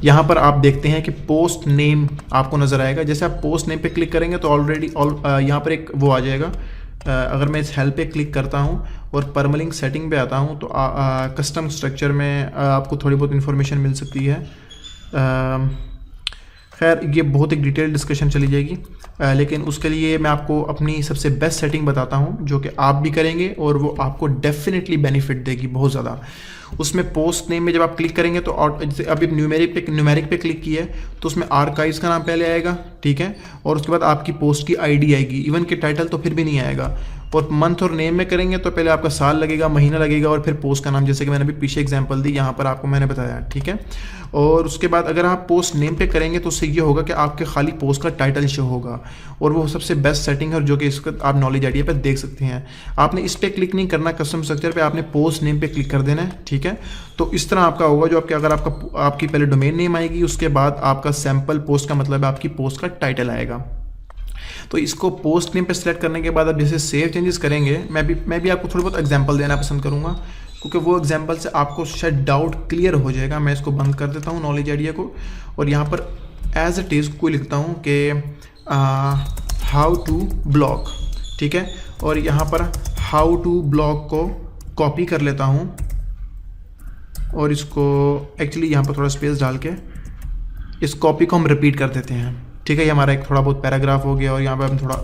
यहाँ पर आप देखते हैं कि पोस्ट नेम आपको नज़र आएगा। जैसे आप पोस्ट नेम पे क्लिक करेंगे तो ऑलरेडी यहाँ पर एक वो आ जाएगा। अगर मैं इस हेल्प पे क्लिक करता हूँ और परमलिंक सेटिंग पे आता हूँ तो कस्टम स्ट्रक्चर में आपको थोड़ी बहुत इन्फॉर्मेशन मिल सकती है। खैर ये बहुत एक डिटेल डिस्कशन चली जाएगी, लेकिन उसके लिए मैं आपको अपनी सबसे बेस्ट सेटिंग बताता हूँ जो कि आप भी करेंगे और वो आपको डेफिनेटली बेनिफिट देगी बहुत ज़्यादा। उसमें पोस्ट नेम में जब आप क्लिक करेंगे तो अभी न्यूमेरिक पे क्लिक किया है तो उसमें आर्काइव्स का नाम पहले आएगा, ठीक है, और उसके बाद आपकी पोस्ट की आईडी आएगी। इवन के टाइटल तो फिर भी नहीं आएगा। और मंथ और नेम में करेंगे तो पहले आपका साल लगेगा, महीना लगेगा और फिर पोस्ट का नाम, जैसे कि मैंने अभी पीछे एग्जांपल दी, यहाँ पर आपको मैंने बताया, ठीक है। और उसके बाद अगर आप पोस्ट नेम पे करेंगे तो उससे ये होगा कि आपके खाली पोस्ट का टाइटल शो होगा, और वो सबसे बेस्ट सेटिंग है जो कि इसको आप नॉलेज आइडिया पे देख सकते हैं। आपने इस पर क्लिक नहीं करना कस्टम स्ट्रक्चर पे, आपने पोस्ट नेम पे क्लिक कर देना है, ठीक है। तो इस तरह आपका होगा जो अगर आपकी पहले डोमेन नेम आएगी, उसके बाद आपका सैम्पल पोस्ट का मतलब है आपकी पोस्ट का टाइटल आएगा। तो इसको पोस्ट नेम पे सेलेक्ट करने के बाद आप जैसे सेव चेंजेस करेंगे, मैं भी आपको थोड़ी बहुत एग्जांपल देना पसंद करूंगा, क्योंकि वो एग्जांपल से आपको शायद डाउट क्लियर हो जाएगा। मैं इसको बंद कर देता हूँ नॉलेज आइडिया को, और यहाँ पर एज इट इज़ कोई लिखता हूँ कि हाउ टू ब्लॉग, ठीक है, और यहाँ पर हाउ टू ब्लॉग को कॉपी कर लेता हूँ और इसको एक्चुअली यहाँ पर थोड़ा स्पेस डाल के इस कॉपी को हम रिपीट कर देते हैं, ठीक है। ये हमारा एक थोड़ा बहुत पैराग्राफ हो गया और यहाँ पे हम थोड़ा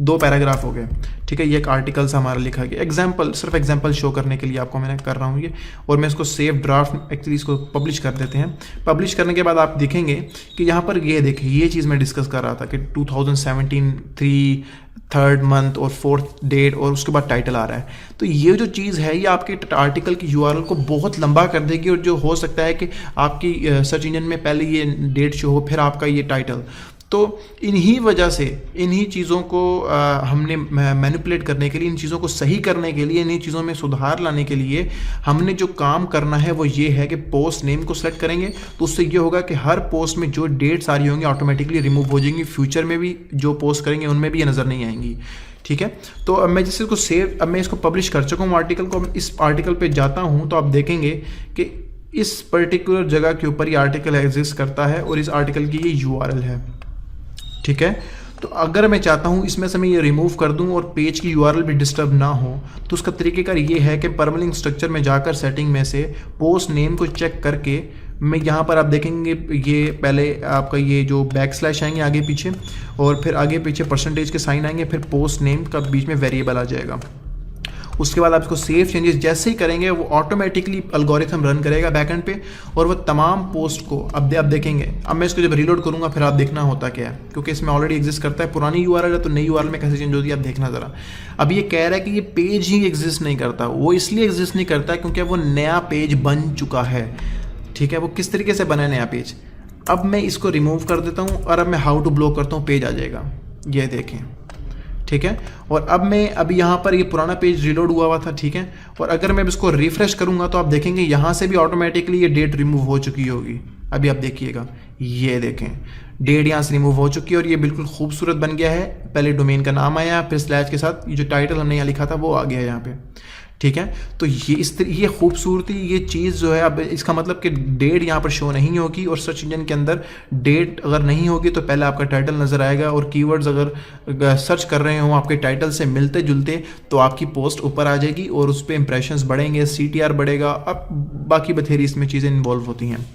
2 पैराग्राफ हो गए, ठीक है। ये एक आर्टिकल सा हमारा लिखा गया, एग्जाम्पल, सिर्फ एग्जाम्पल शो करने के लिए आपको मैंने कर रहा हूँ ये। और मैं इसको सेव ड्राफ्ट, एक्चुअली इसको पब्लिश कर देते हैं। पब्लिश करने के बाद आप देखेंगे कि यहाँ पर ये देखिए, ये चीज़ मैं डिस्कस कर रहा था कि 2017 3 3rd मंथ और 4th डेट और उसके बाद टाइटल आ रहा है। तो ये जो चीज़ है ये आपके आर्टिकल की यूआरएल को बहुत लंबा कर देगी, और जो हो सकता है कि आपकी सर्च इंजन में पहले ये डेट शो हो, फिर आपका ये टाइटल। तो इन्हीं वजह से, इन्हीं चीज़ों को हमने मैनिपुलेट करने के लिए, इन चीज़ों को सही करने के लिए, इन्हीं चीज़ों में सुधार लाने के लिए हमने जो काम करना है वो ये है कि पोस्ट नेम को सेलेक्ट करेंगे तो उससे ये होगा कि हर पोस्ट में जो डेट्स आ रही होंगी ऑटोमेटिकली रिमूव हो जाएंगी। फ्यूचर में भी जो पोस्ट करेंगे उनमें भी ये नज़र नहीं आएंगी, ठीक है। तो अब मैं जैसे इसको सेव, अब मैं इसको पब्लिश कर चुका हूँ आर्टिकल को। इस आर्टिकल पे जाता हूँ तो आप देखेंगे कि इस पर्टिकुलर जगह के ऊपर ये आर्टिकल एग्जिस्ट करता है और इस आर्टिकल की ये यूआरएल है, ठीक है। तो अगर मैं चाहता हूँ इसमें से मैं ये रिमूव कर दूँ और पेज की यूआरएल भी डिस्टर्ब ना हो, तो उसका तरीकेकार ये है कि परमलिंक स्ट्रक्चर में जाकर सेटिंग में से पोस्ट नेम को चेक करके मैं यहाँ पर आप देखेंगे ये पहले आपका ये जो बैकस्लैश आएंगे आगे पीछे, और फिर आगे पीछे परसेंटेज के साइन आएंगे, फिर पोस्ट नेम का बीच में वेरिएबल आ जाएगा। उसके बाद आप इसको सेव चेंजेस जैसे ही करेंगे वो ऑटोमेटिकली एल्गोरिथम रन करेगा बैकएंड पे, और वो तमाम पोस्ट को अब देखेंगे। अब मैं इसको जब रीलोड करूंगा फिर आप देखना होता क्या है, क्योंकि इसमें ऑलरेडी एग्जिस्ट करता है। पुरानी यूआरएल है तो नई यूआरएल में कैसे चेंज होती है आप देखना ज़रा। अब ये कह रहा है कि ये पेज ही एग्जिस्ट नहीं करता। वो इसलिए एग्जिस्ट नहीं करता क्योंकि वो नया पेज बन चुका है, ठीक है। वो किस तरीके से बना है नया पेज, अब मैं इसको रिमूव कर देता हूँ और अब मैं हाउ टू ब्लॉक करता हूँ, पेज आ जाएगा, ये देखें, ठीक है। और अब मैं अभी यहाँ पर ये पुराना पेज रिलोड हुआ था, ठीक है। और अगर मैं इसको रिफ्रेश करूँगा तो आप देखेंगे यहाँ से भी ऑटोमेटिकली ये डेट रिमूव हो चुकी होगी। अभी आप देखिएगा, ये देखें डेट यहाँ से रिमूव हो चुकी है और ये बिल्कुल खूबसूरत बन गया है। पहले डोमेन का नाम आया, फिर स्लैश के साथ ये जो टाइटल हमने यहाँ लिखा था वो आ गया है यहाँ पे, ठीक है। तो ये खूबसूरती, ये चीज़ जो है, अब इसका मतलब कि डेट यहाँ पर शो नहीं होगी, और सर्च इंजन के अंदर डेट अगर नहीं होगी तो पहले आपका टाइटल नज़र आएगा, और कीवर्ड्स अगर सर्च कर रहे हो आपके टाइटल से मिलते जुलते तो आपकी पोस्ट ऊपर आ जाएगी और उस पर इंप्रेशंस बढ़ेंगे, CTR बढ़ेगा। अब बाकी बथेरी इसमें चीज़ें इन्वॉल्व होती हैं।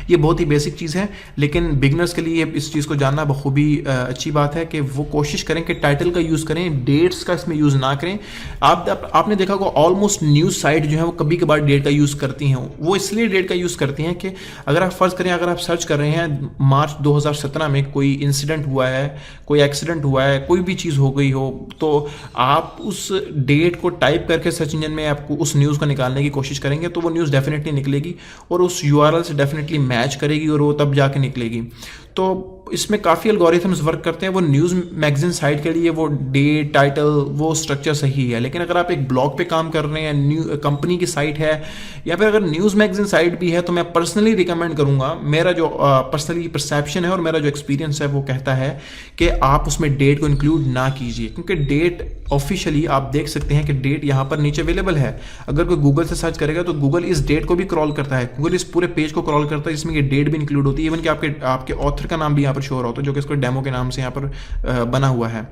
ये बहुत ही बेसिक चीज़ है, लेकिन बिगनर्स के लिए इस चीज़ को जानना बखूबी अच्छी बात है कि वो कोशिश करें कि टाइटल का यूज़ करें, डेट्स का इसमें यूज़ ना करें। आपने देखा होगा ऑलमोस्ट न्यूज़ साइट जो है वो कभी कभार डेट का यूज़ करती हैं। वो इसलिए डेट का यूज़ करती हैं कि अगर आप फर्ज करें, अगर आप सर्च कर रहे हैं मार्च 2017 में कोई इंसिडेंट हुआ है, कोई एक्सीडेंट हुआ है, कोई भी चीज़ हो गई हो, तो आप उस डेट को टाइप करके सर्च इंजन में आपको उस न्यूज़ को निकालने की कोशिश करेंगे तो वो न्यूज़ डेफिनेटली निकलेगी और उस यूआरएल से डेफिनेटली मैच करेगी और वो तब जाके निकलेगी। तो इसमें काफ़ी एल्गोरिथम्स वर्क करते हैं। वो न्यूज़ मैगजीन साइट के लिए वो डेट, टाइटल, वो स्ट्रक्चर सही है, लेकिन अगर आप एक ब्लॉग पे काम कर रहे हैं, न्यू कंपनी की साइट है, या फिर अगर न्यूज़ मैगजीन साइट भी है, तो मैं पर्सनली रिकमेंड करूँगा, मेरा जो पर्सनली परसेप्शन है और मेरा जो एक्सपीरियंस है वो कहता है कि आप उसमें डेट को इंक्लूड ना कीजिए, क्योंकि डेट ऑफिशियली आप देख सकते हैं कि डेट यहाँ पर नीचे अवेलेबल है। अगर कोई गूगल से सर्च करेगा तो गूगल इस डेट को भी क्रॉल करता है, गूगल इस पूरे पेज को क्रॉल करता है जिसमें ये डेट भी इंक्लूड होती है, इवन कि आपके ऑथर का नाम भी यहाँ पर शो हो रहा होता है, जो कि इसको डेमो के नाम से यहाँ पर बना हुआ है।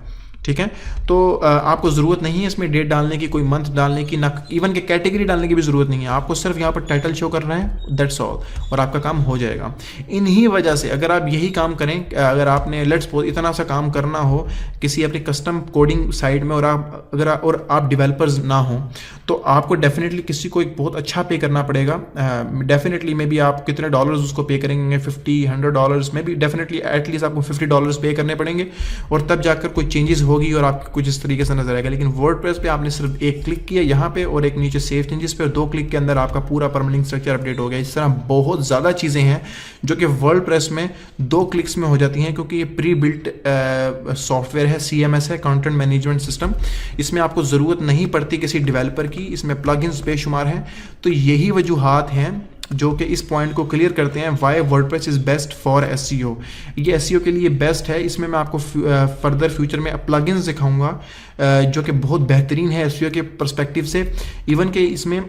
ठीक है, तो आपको ज़रूरत नहीं है इसमें डेट डालने की, कोई मंथ डालने की, ना इवन के कैटेगरी डालने की भी ज़रूरत नहीं है। आपको सिर्फ यहाँ पर टाइटल शो करना है, दैट्स ऑल, और आपका काम हो जाएगा। इन्हीं वजह से अगर आप यही काम करें, अगर आपने लेट्स सपोज इतना सा काम करना हो किसी अपनी कस्टम कोडिंग साइट में, और आप डिवेलपर्स ना हो, तो आपको डेफिनेटली किसी को एक बहुत अच्छा पे करना पड़ेगा। डेफिनेटली मे बी आप कितने डॉलर्स उसको पे करेंगे, $50-100 में भी, डेफिनेटली एटलीस्ट आपको $50 पे करने पड़ेंगे, और तब जाकर कोई चेंजेस होगी और आपको कुछ इस तरीके से नजर आएगा। लेकिन वर्डप्रेस पे आपने सिर्फ एक क्लिक किया यहाँ पे और एक नीचे सेव चेंजेस पे, और 2 क्लिक के अंदर आपका पूरा परमानेंट स्ट्रक्चर अपडेट हो गया। इस तरह बहुत ज़्यादा चीज़ें हैं जो कि वर्डप्रेस में 2 क्लिक्स में हो जाती हैं, क्योंकि ये प्री बिल्ट सॉफ्टवेयर है, CMS है, कंटेंट मैनेजमेंट सिस्टम। इसमें आपको ज़रूरत नहीं पड़ती किसी डेवलपर की, इसमें प्लगइन्स बेशुमार हैं। तो यही वजूहात हैं जो कि इस पॉइंट को क्लियर करते हैं why WordPress is best for SEO। ये SEO के लिए बेस्ट है। इसमें मैं आपको फर्दर फ्यूचर में प्लगइन्स दिखाऊंगा जो कि बहुत बेहतरीन है SEO के पर्सपेक्टिव से। इवन कि इसमें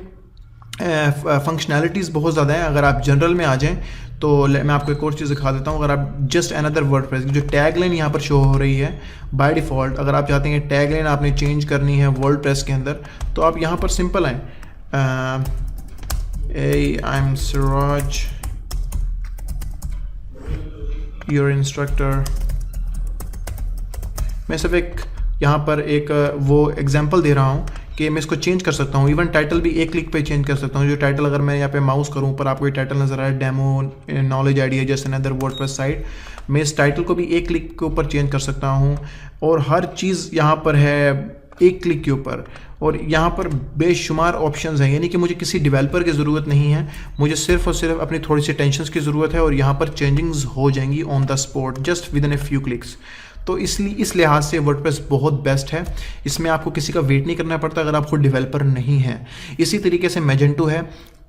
फंक्शनैलिटीज़ बहुत ज़्यादा हैं। अगर आप जनरल में आ जाएं तो मैं आपको एक और चीज़ दिखा देता हूँ। अगर आप जस्ट अनदर वर्डप्रेस की जो टैगलाइन यहाँ पर शो हो रही है बाय डिफ़ॉल्ट, अगर आप चाहते हैं टैगलाइन आपने चेंज करनी है वर्डप्रेस के अंदर, तो आप यहाँ पर सिंपल आएँ, I'm Siraj, your instructor। मैं सिर्फ एक यहाँ पर एक वो एग्जांपल दे रहा हूँ कि मैं इसको चेंज कर सकता हूँ। इवन टाइटल भी एक क्लिक पे चेंज कर सकता हूँ। जो टाइटल अगर मैं यहाँ पे माउस करूँ पर आपको ये टाइटल नजर आए, demo knowledge idea just another WordPress site, मैं इस टाइटल को भी एक क्लिक के ऊपर चेंज कर सकता हूँ। और हर चीज़ यहाँ पर है एक क्लिक के ऊपर, और यहाँ पर बेशुमार ऑप्शंस हैं। यानी कि मुझे किसी डेवलपर की ज़रूरत नहीं है, मुझे सिर्फ और सिर्फ अपनी थोड़ी सी टेंशन्स की ज़रूरत है, और यहाँ पर चेंजिंग्स हो जाएंगी on the spot just with in a few clicks. तो इसलिए इस लिहाज से वर्डप्रेस बहुत बेस्ट है। इसमें आपको किसी का वेट नहीं करना पड़ता अगर आप खुद डेवलपर नहीं हैं। इसी तरीके से मैजेंटो है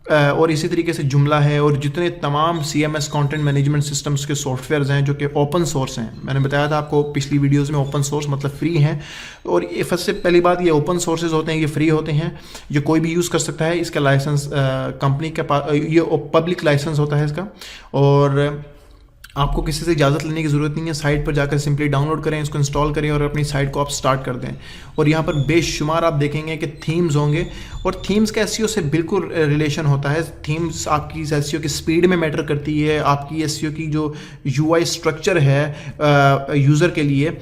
और इसी तरीके से जुमला है, और जितने तमाम CMS कंटेंट मैनेजमेंट सिस्टम्स के सॉफ्टवेयर्स हैं जो कि ओपन सोर्स हैं। मैंने बताया था आपको पिछली वीडियोस में, ओपन सोर्स मतलब फ्री हैं। और ये सबसे पहली बात, ये ओपन सोर्सेज होते हैं, ये फ्री होते हैं, ये कोई भी यूज़ कर सकता है। इसका लाइसेंस कंपनी के पास, ये पब्लिक लाइसेंस होता है इसका, और आपको किसी से इजाज़त लेने की ज़रूरत नहीं है। साइट पर जाकर सिंपली डाउनलोड करें, इसको इंस्टॉल करें और अपनी साइट को आप स्टार्ट कर दें। और यहाँ पर बेशुमार आप देखेंगे कि थीम्स होंगे, और थीम्स का SEO से बिल्कुल रिलेशन होता है। थीम्स आपकी SEO की स्पीड में मैटर करती है, आपकी SEO की जो UI स्ट्रक्चर है यूज़र के लिए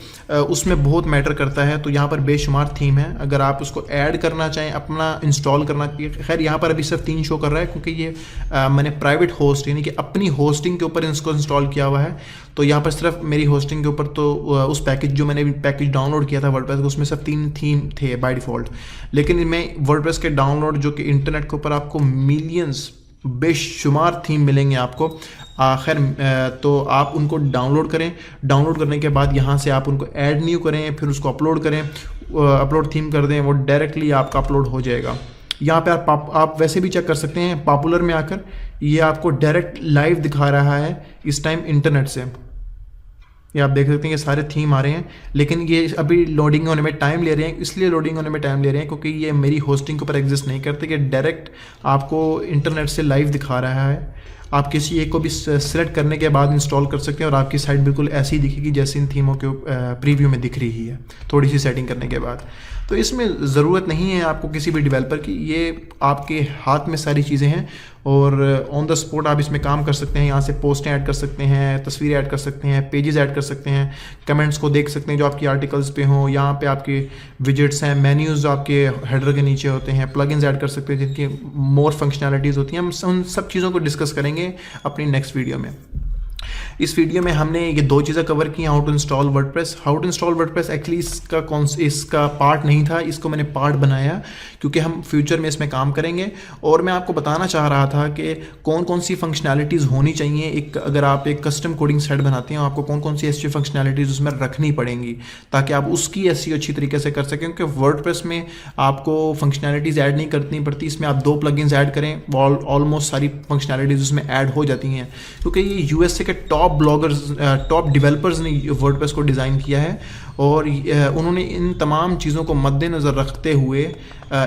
उसमें बहुत मैटर करता है। तो यहाँ पर बेशुमार थीम है, अगर आप उसको ऐड करना चाहें, अपना इंस्टॉल करना चाहिए। खैर यहाँ पर अभी सिर्फ 3 शो कर रहा है क्योंकि ये मैंने प्राइवेट होस्ट यानी कि अपनी होस्टिंग के ऊपर इसको इंस्टॉल किया हुआ है। तो यहाँ पर सिर्फ मेरी होस्टिंग के ऊपर, तो उस पैकेज जो मैंने पैकेज डाउनलोड किया था वर्डप्रेस, उसमें सिर्फ 3 थीम थे बाय डिफ़ॉल्ट। लेकिन मैं वर्डप्रेस के डाउनलोड जो कि इंटरनेट के ऊपर आपको मिलियंस बेशुमार थीम मिलेंगे आपको। खैर तो आप उनको डाउनलोड करें, डाउनलोड करने के बाद यहाँ से आप उनको ऐड न्यू करें, फिर उसको अपलोड करें, अपलोड थीम कर दें, वो डायरेक्टली आपका अपलोड हो जाएगा। यहाँ पे आप वैसे भी चेक कर सकते हैं पॉपुलर में आकर, ये आपको डायरेक्ट लाइव दिखा रहा है इस टाइम इंटरनेट से। ये आप देख सकते हैं कि सारे थीम आ रहे हैं, लेकिन ये अभी लोडिंग होने में टाइम ले रहे हैं। इसलिए लोडिंग होने में टाइम ले रहे हैं क्योंकि ये मेरी होस्टिंग के ऊपर एग्जिस्ट नहीं करते, कि डायरेक्ट आपको इंटरनेट से लाइव दिखा रहा है। आप किसी एक को भी सेलेक्ट करने के बाद इंस्टॉल कर सकते हैं और आपकी साइट बिल्कुल ऐसी ही दिखेगी जैसे इन थीमों के प्रीव्यू में दिख रही है, थोड़ी सी सेटिंग करने के बाद। तो इसमें ज़रूरत नहीं है आपको किसी भी डेवलपर की, ये आपके हाथ में सारी चीज़ें हैं और ऑन द स्पॉट आप इसमें काम कर सकते हैं। यहाँ से पोस्टें ऐड कर सकते हैं, तस्वीरें ऐड कर सकते हैं, पेजेस ऐड कर सकते हैं, कमेंट्स को देख सकते हैं जो आपकी आर्टिकल्स पे हों। यहाँ पे आपके विजेट्स हैं, मेन्यूज़ जो आपके हेडर के नीचे होते हैं, प्लगइन्स ऐड कर सकते हैं जिनकी मोर फंक्शनैलिटीज़ होती हैं। हम उन सब चीज़ों को डिस्कस करेंगे अपनी नेक्स्ट वीडियो में। इस वीडियो में हमने ये दो चीज़ें कवर की, how to install WordPress. How to install WordPress actually इसका पार्ट नहीं था, इसको मैंने पार्ट बनाया क्योंकि हम फ्यूचर में इसमें काम करेंगे और मैं आपको बताना चाह रहा था कि कौन कौन सी फंक्शनैलिटीज़ होनी चाहिए। एक अगर आप एक कस्टम कोडिंग साइट बनाते हैं आपको कौन कौन सी ऐसी फंक्शनैलिटीज़ उसमें रखनी पड़ेंगी ताकि आप उसकी एसईओ अच्छी तरीके से कर सकें। क्योंकि वर्डप्रेस में आपको फंक्शनैलिटीज़ ऐड नहीं करनी पड़ती, इसमें आप 2 प्लगइन्स ऐड करें ऑलमोस्ट सारी फंक्शनैलिटीज़ उसमें ऐड हो जाती हैं। क्योंकि ये यूएसए के टॉप डेवलपर्स ने वर्डप्रेस को डिज़ाइन किया है और उन्होंने इन तमाम चीज़ों को मद्देनज़र रखते हुए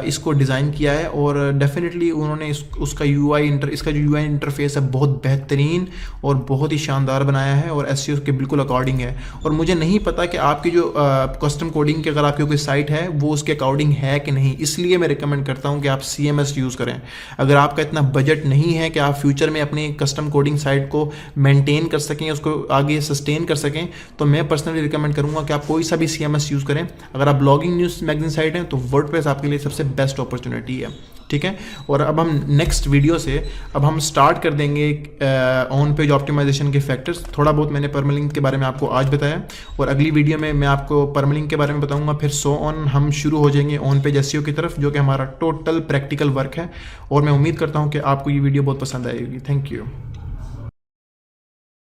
इसको डिज़ाइन किया है और डेफिनेटली उन्होंने इसका जो यूआई इंटरफेस है बहुत बेहतरीन और बहुत ही शानदार बनाया है और एसईओ के बिल्कुल अकॉर्डिंग है। और मुझे नहीं पता कि आपकी जो कस्टम कोडिंग की अगर आपकी कोई साइट है वो उसके अकॉर्डिंग है कि नहीं, इसलिए मैं रिकमेंड करता हूँ कि आप CMS यूज़ करें। अगर आपका इतना बजट नहीं है कि आप फ्यूचर में अपनी कस्टम कोडिंग साइट को मेंटेन कर सकें, उसको आगे सस्टेन कर सकें, तो मैं पर्सनली रिकमेंड करूँगा कि आप कोई सा भी CMS यूज़ करें। अगर आप ब्लॉगिंग न्यूज़ मैगजीन साइट हैं तो वर्डप्रेस आपके लिए सबसे बेस्ट अपॉर्चुनिटी है, ठीक है। और अब हम नेक्स्ट वीडियो से अब हम स्टार्ट कर देंगे ऑन पेज ऑप्टिमाइजेशन के फैक्टर्स। थोड़ा बहुत मैंने परमालिंक के बारे में आपको आज बताया और अगली वीडियो में मैं आपको परमालिंक के बारे में बताऊंगा। फिर सो ऑन हम शुरू हो जाएंगे ऑन पेज एसईओ की तरफ, जो कि हमारा टोटल प्रैक्टिकल वर्क है। और मैं उम्मीद करता हूं कि आपको ये वीडियो बहुत पसंद आएगी। Thank you.